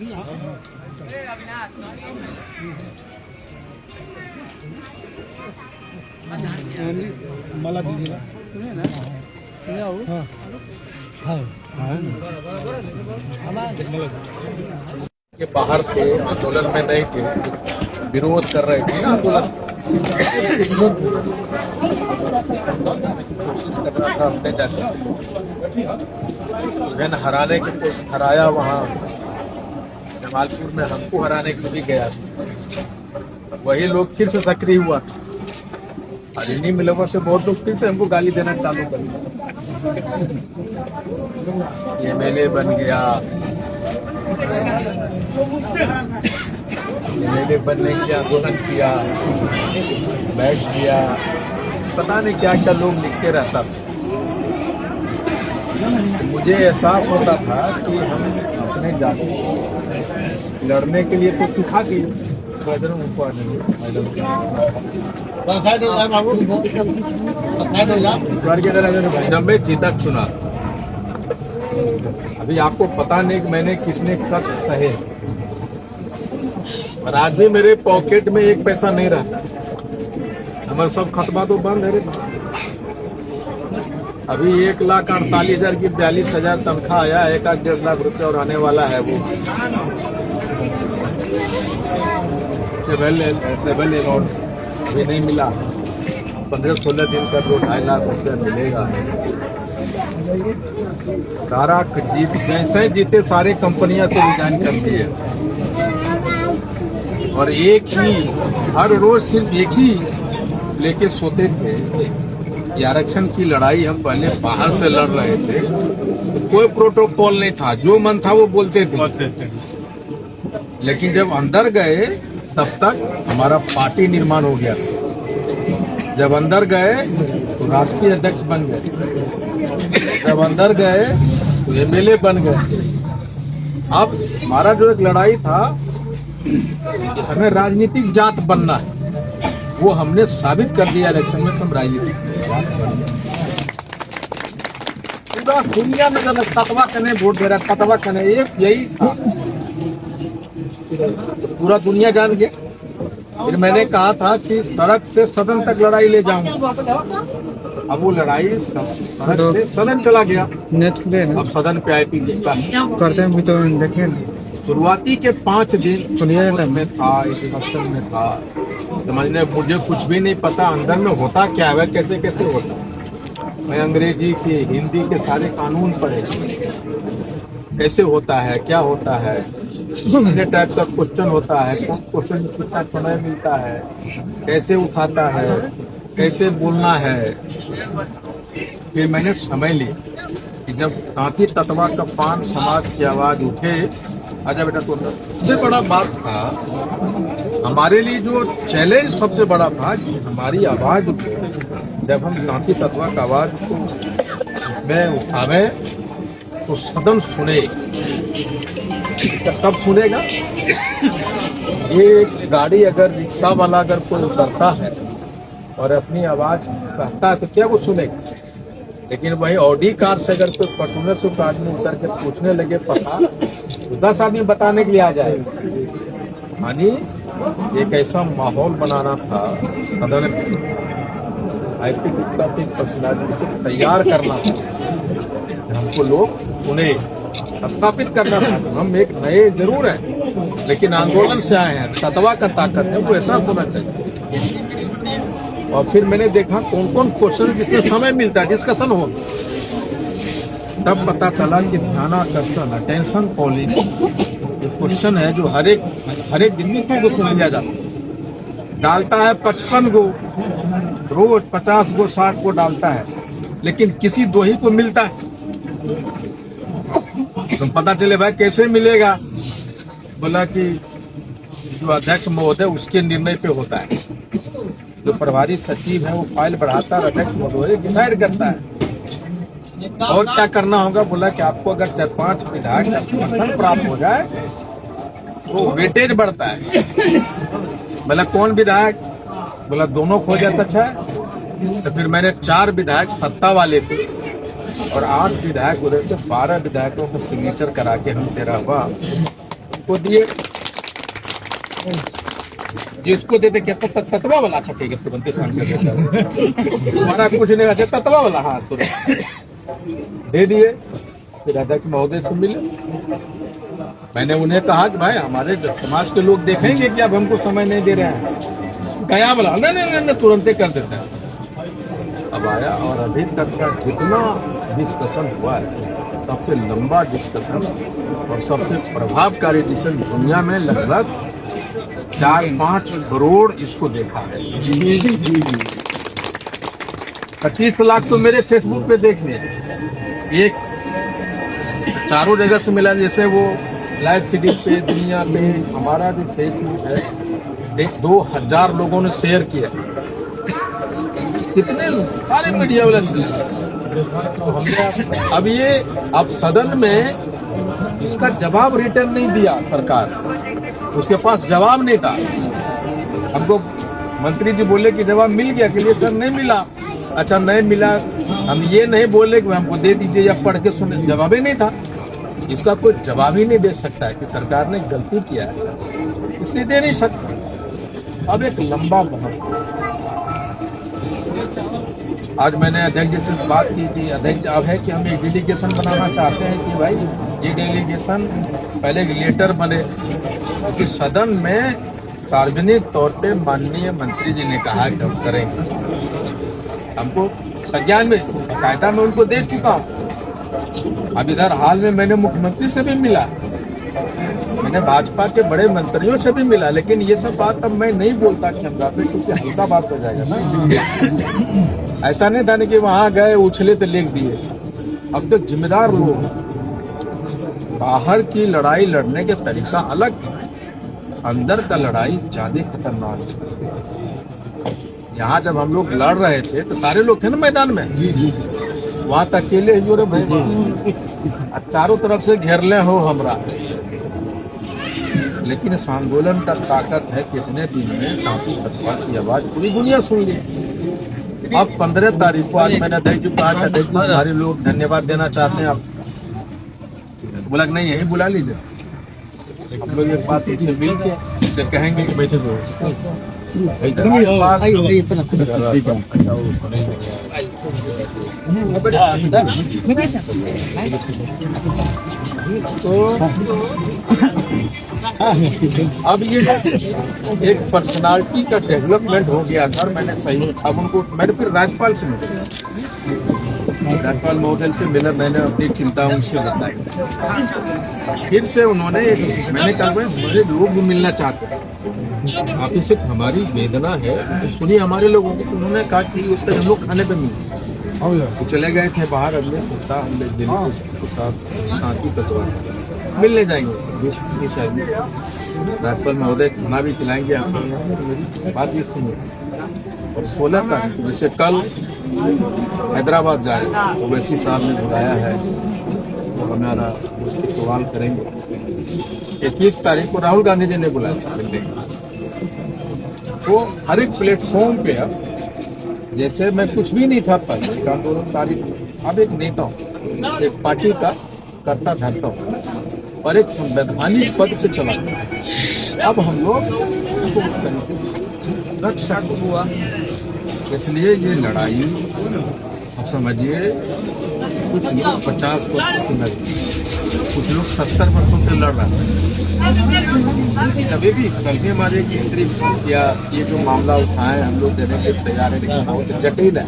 मला दिलेला के बाहर थे, आंदोलन में नहीं थे, विरोध कर रहे थे ना आंदोलन कोशिश कर रहा था अपने जाकर इन्हें हराने की कोशिश हराया वहाँ जमालपुर में हमको हराने के लिए गया था। वही लोग फिर से सक्रिय हुआ था और इन्हीं मिलोवर से बहुत लोग फिर से हमको गाली देना चालू कर दिया। एमएलए बन गया, एमएलए बनने के आंदोलन किया, बैठ गया, पता नहीं क्या क्या लोग लिखते रहता था। मुझे एहसास होता था कि हम अपने जाने लड़ने के लिए तो सिखा दिए जब मैं जीता चुना। अभी आपको पता नहीं कि मैंने कितने खत सहे, और आज भी मेरे पॉकेट में एक पैसा नहीं रहता। हमारे सब खतबा तो बंद है रे। अभी 1,48,000 की 42,000 तनख्वाह आया, 1-1.5 लाख रुपया और आने वाला है। वो ट्रेवल अलाउंस भी नहीं मिला। 15-16 दिन का तो 2.5 लाख रुपया मिलेगा। सारा जीत जैसे जीते सारे कंपनियां से रिजाइन कर दिए, और एक ही हर रोज सिर्फ एक ही लेके सोते थे कि आरक्षण की लड़ाई हम पहले बाहर से लड़ रहे थे, तो कोई प्रोटोकॉल नहीं था, जो मन था वो बोलते थे। लेकिन जब अंदर गए तब तक हमारा पार्टी निर्माण हो गया। जब अंदर गए तो राष्ट्रीय अध्यक्ष बन गए, जब अंदर गए तो एमएलए बन गए। अब हमारा जो एक लड़ाई था, हमें राजनीतिक जात बनना है, वो हमने साबित कर दिया इलेक्शन में। हम राजनीतिक जात बन गए। पूरा दुनिया में जब ततवा कने वोट दे रहा, ततवा कने यही था, पूरा दुनिया जान गया। फिर मैंने कहा था कि सड़क से सदन तक लड़ाई ले जाऊंगा। अब वो लड़ाई सड़क से सदन चला गया। अब सदन पे आईपी करते हैं भी तो देखें। शुरुआती के 5 दिन में था, इस हॉस्टल में था, समझने मुझे कुछ भी नहीं पता अंदर में होता क्या है, कैसे कैसे होता। मैं अंग्रेजी के हिंदी के सारे कानून पढ़े, कैसे होता है, क्या होता है, कितने टाइप का क्वेश्चन होता है, कौन क्वेश्चन कितना समय मिलता है, कैसे उठाता है, कैसे बोलना है। फिर मैंने समझ लिया कि जब कांति तत्वा कपान समाज की आवाज उठे, आजा बेटा तो सबसे बड़ा बात था हमारे लिए, जो चैलेंज सबसे बड़ा था कि हमारी आवाज उठे। जब हम कांति तत्वा का आवाज को में उठावे तो सदन सुने। कब सुनेगा? ये गाड़ी अगर रिक्शा वाला अगर कोई उतरता है और अपनी आवाज कहता है तो क्या वो सुनेगा? लेकिन वही ऑडी कार से अगर कोई फॉर्च्यूनर से कोई आदमी उतर के पूछने लगे पता, तो 10 आदमी बताने के लिए आ जाएगा। यानी एक ऐसा माहौल बनाना था सदन में, पर्सनालिटी को तैयार करना था, हमको लोग सुने, स्थापित करना था। हम एक नए जरूर हैं, लेकिन आंदोलन से आए हैं, तत्वा का ताकत है, वो ऐसा होना चाहिए। और फिर मैंने देखा कौन कौन क्वेश्चन जिसमें समय मिलता है, डिस्कशन हो। तब पता चला कि ध्यानाकर्षण, अटेंशन पॉलिसी क्वेश्चन है जो हर एक दिन को सुन लिया जाता है। डालता है 55 गो रोज, 50 गो 60 गो डालता है, लेकिन किसी 2 ही को मिलता है। तो पता चले भाई कैसे मिलेगा? बोला कि जो अध्यक्ष महोदय उसके निर्णय पे होता है, जो प्रभारी सचिव है वो फाइल बढ़ाता है, अध्यक्ष महोदय डिसाइड करता है। और क्या करना होगा? बोला कि आपको अगर 4-5 विधायक का समर्थन प्राप्त हो जाए तो वेटेज बढ़ता है। बोला कौन विधायक? बोला दोनों खो जाए तो अच्छा है। तो फिर मैंने 4 विधायक सत्ता वाले थे और 8 विधायक उधर से 12 विधायकों को सिग्नेचर करा के हम 13वां इसको दिए, जिसको देते क्या तत्वा वाला छकेगा तुरंत हमारा कुछ नहीं अच्छा तत्वा वाला हाँ तुरंत दे दिए। फिर अध्यक्ष महोदय से मिले, मैंने उन्हें कहा कि भाई हमारे समाज के लोग देखेंगे कि अब हमको समय नहीं दे रहे हैं, गया बोला नहीं तुरंत ही कर देते हैं। अब आया और अभी तक का जितना डिस्कशन हुआ है, सबसे लंबा डिस्कशन और सबसे प्रभावकारी डिसीजन दुनिया में, लगभग 4-5 करोड़ इसको देखा है। जी 25 लाख तो मेरे फेसबुक पे देख लिए, एक चारों जगह से मिला, जैसे वो लाइव सीडी पे दुनिया पे हमारा जो फेसबुक है 2000 लोगों ने शेयर किया, कितने सारे मीडिया वाले। तो हमने अब ये अब सदन में इसका जवाब रिटर्न नहीं दिया सरकार, उसके पास जवाब नहीं था। हमको मंत्री जी बोले कि जवाब मिल गया, कि सर नहीं मिला। अच्छा नहीं मिला, हम ये नहीं बोले कि हमको दे दीजिए या पढ़ के सुने, जवाब ही नहीं था। इसका कोई जवाब ही नहीं दे सकता है कि सरकार ने गलती किया है, इसलिए दे नहीं सकता। अब एक लंबा बहस, आज मैंने अध्यक्ष जी से बात की कि अध्यक्ष अब है कि हम एक डेलीगेशन बनाना चाहते हैं कि भाई ये डेलीगेशन पहले एक लेटर बने कि सदन में सार्वजनिक तौर पे माननीय मंत्री जी ने कहा कि हम करेंगे। हमको संज्ञान में कायदा में उनको दे चुका हूँ। अब इधर हाल में मैंने मुख्यमंत्री से भी मिला, मैंने भाजपा के बड़े मंत्रियों से भी मिला, लेकिन ये सब बात अब मैं नहीं बोलता कि हम जाते, क्योंकि हल्का बात हो जाएगा ना। ऐसा नहीं था कि वहां गए उछले तो लिख दिए। अब तो जिम्मेदार लोग, बाहर की लड़ाई लड़ने के तरीका अलग है, अंदर का लड़ाई ज्यादा खतरनाक है। यहाँ जब हम लोग लड़ रहे थे तो सारे लोग थे ना मैदान में, जी वहां तक अकेले ही जोरे भाई चारों तरफ से घेरले हो हमरा। लेकिन इस आंदोलन का ताकत है, कितने दिन में शांति प्रतिभा की आवाज पूरी दुनिया सुन ली। अब 15 तारीख को आज मैंने अध्यक्ष जी को कहा, अध्यक्ष जी हमारे लोग धन्यवाद देना चाहते हैं आप, बोला नहीं यही बुला लीजिए। हम लोग एक बात से मिल के कहेंगे कि बैठे हुए तो अब ये एक पर्सनालिटी का डेवलपमेंट हो गया था। मैंने सही अब उनको मैंने फिर राज्यपाल से मिला, राज्यपाल महोदय से मिला, मैंने अपनी चिंता उनसे बताई। फिर से उन्होंने मैंने कहा भाई हमारे लोग भी मिलना चाहते हैं, आप ही सिर्फ हमारी वेदना है तो सुनिए हमारे लोगों को। उन्होंने कहा कि उत्तर हम लोग खाने पे मिले, तो चले गए थे बाहर अगले सप्ताह, हम लोग दिल्ली के साथ शांति तत्वा मिलने जाएंगे। राज्यपाल महोदय खाना भी खिलाएंगे आपको। मेरी बात ये सुनिए, और 16 तारीख जैसे कल हैदराबाद जाए, ओवैसी साहब ने बुलाया है तो हमारा सवाल करेंगे। 21 तारीख को राहुल गांधी जी ने बुलाया मिलने। तो हर एक प्लेटफॉर्म पे अब जैसे मैं कुछ भी नहीं था पहले आंदोलन तारीख, अब एक नेता हूँ, एक पार्टी का करता धरता हूँ और एक संवैधानिक पद से चला। अब हम लोग रक्षा हुआ, इसलिए ये लड़ाई अब समझिए कुछ लोग 50 वर्षों से लड़, कुछ लोग 70 वर्षों से लड़ रहे हैं। अभी भी कल भी हमारे केंद्रीय या ये जो मामला उठाए हम लोग देने के तैयार है, लेकिन बहुत जटिल है।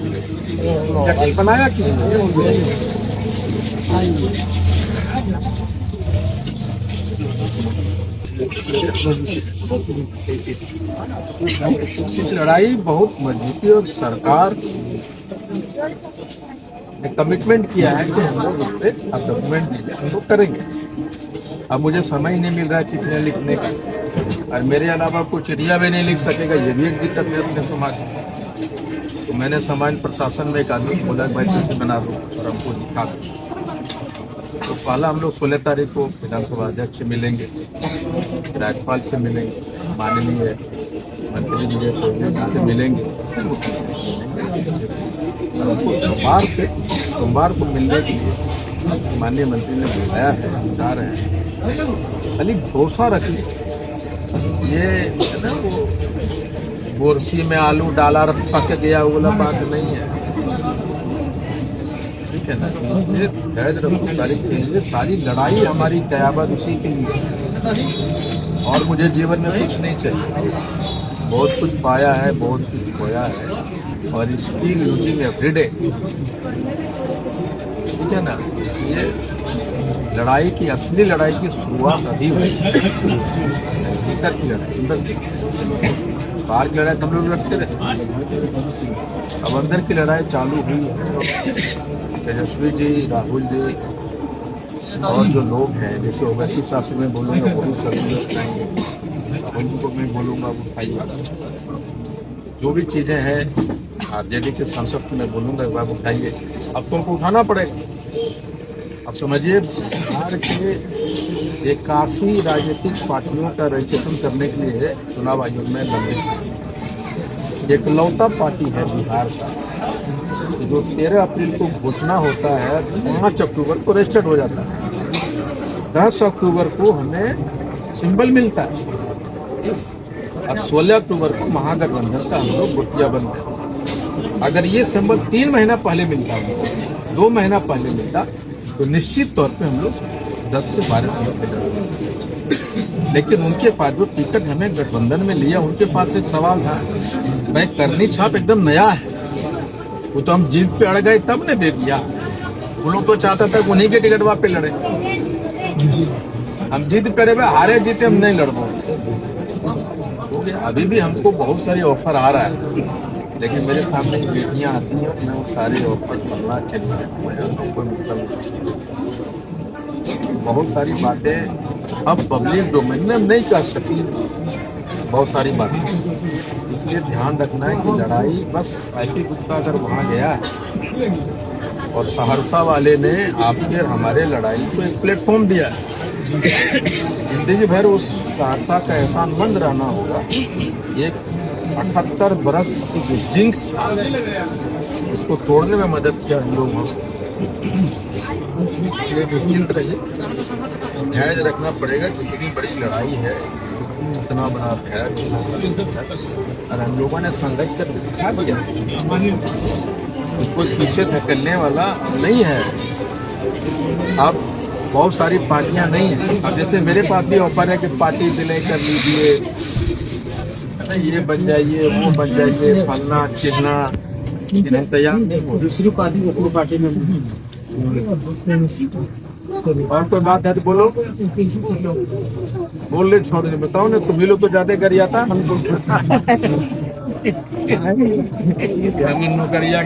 जटिल बनाया किसने? लड़ाई बहुत मजबूती और सरकार ने कमिटमेंट किया है कि हम लोग उस पर डॉक्यूमेंट दीजिए, हम लोग करेंगे। अब मुझे समय ही नहीं मिल रहा है चिट्ठियाँ लिखने का, और मेरे अलावा कोई चिट्ठियाँ भी नहीं लिख सकेगा, ये भी एक दिक्कत है अपने समाज में। तो मैंने समाज प्रशासन में एक आदमी बोला भाई चिट्ठी बना दो और हमको दिखा दो। तो पहला हम लोग 16 तारीख को विधानसभा अध्यक्ष से मिलेंगे, राज्यपाल से मिलेंगे, माननीय मंत्री जी से मिलेंगे। सोमवार को मिलने के लिए माननीय मंत्री ने बुलाया है, जा रहे हैं। खाली भरोसा रखिए। ये है ना वो बोरसी में आलू डाला और पक गया, वो वाला बात नहीं है, ठीक है ना। ये धैर्य रखो, सारी लड़ाई हमारी कयामत उसी के लिए। और मुझे जीवन में कुछ नहीं चाहिए, बहुत कुछ पाया है, बहुत कुछ खोया है, और स्टिल यूजिंग एवरीडे, ठीक है ना। इसलिए लड़ाई की, असली लड़ाई की शुरुआत अभी हुई, भीतर की लड़ाई, अंदर की। बाहर की लड़ाई हम लोग लड़ते रहे, अब अंदर की लड़ाई चालू हुई है। तेजस्वी जी, राहुल जी और जो लोग हैं, जैसे ओवैसी साहब से मैं बोलूँगा वो भी सभी लोग उठाएंगे, राहुल जी को मैं बोलूँगा वो उठाइए। जो भी चीज़ें हैं आरजेडी के सांसद को मैं बोलूँगा एक बार उठाइए। अब तो उनको उठाना पड़ेगा। अब समझिए, बिहार के 81 राजनीतिक पार्टियों का रजिस्ट्रेशन करने के लिए चुनाव आयोग में लंबित है। एकलौता पार्टी है बिहार का जो 13 अप्रैल को घोषणा होता है, 5 अक्टूबर को रजिस्टर्ड हो जाता है, 10 अक्टूबर को हमें सिंबल मिलता है, और 16 अक्टूबर को महागठबंधन का हम लोग गुटिया बनते हैं। अगर ये सिंबल 3 महीना पहले मिलता, 2 महीना पहले मिलता, तो निश्चित तौर पे हम लोग 10 से 12 सीट पे लड़ते। लेकिन उनके पास जो टिकट हमें गठबंधन में लिया, उनके पास एक सवाल था, भाई करनी छाप एकदम नया है, वो तो हम जीत पे अड़ गए तब ने दे दिया। वो लोग तो चाहता था उन्हीं के टिकट वहाँ पे लड़े, हम जीत पे अड़े, हारे जीते हम नहीं लड़ पाए। अभी भी हमको बहुत सारी ऑफर आ रहा है, लेकिन मेरे सामने बेटियां आती हैं, मैं वो सारे ऑफर करना चाहिए, बहुत सारी बातें अब पब्लिक डोमेन में हम नहीं कर सकती, बहुत सारी बातें। इसलिए ध्यान रखना है कि लड़ाई बस आईपी गुप्ता अगर वहाँ गया है और सहरसा वाले ने आपके हमारे लड़ाई को एक प्लेटफॉर्म दिया है, जिंदगी भर उस सहरसा का एहसानमंद रहना होगा। एक 78 बरस की जो जिंक्स उसको तोड़ने में मदद किया हम लोग। इसलिए निश्चिंत रहिए, धैर्य रखना पड़ेगा। जितनी बड़ी लड़ाई है, इतना बड़ा धैर्य, और हम लोगों ने संघर्ष कर दिखा दिया, इसको पीछे धकेलने वाला नहीं है। अब बहुत सारी पार्टियां नहीं हैं, अब जैसे मेरे पास भी ऑफर है कि पार्टी विलय कर लीजिए, ये बन जाइए, वो बन जाइए, फलना चिलना, तैयार नहीं हो। दूसरी पार्टी में और कोई बात है तो बोलो, बोल ले, छोड़ दे, बताओ ना, तुम ही लोग तो ज्यादा करिया था, हम करिया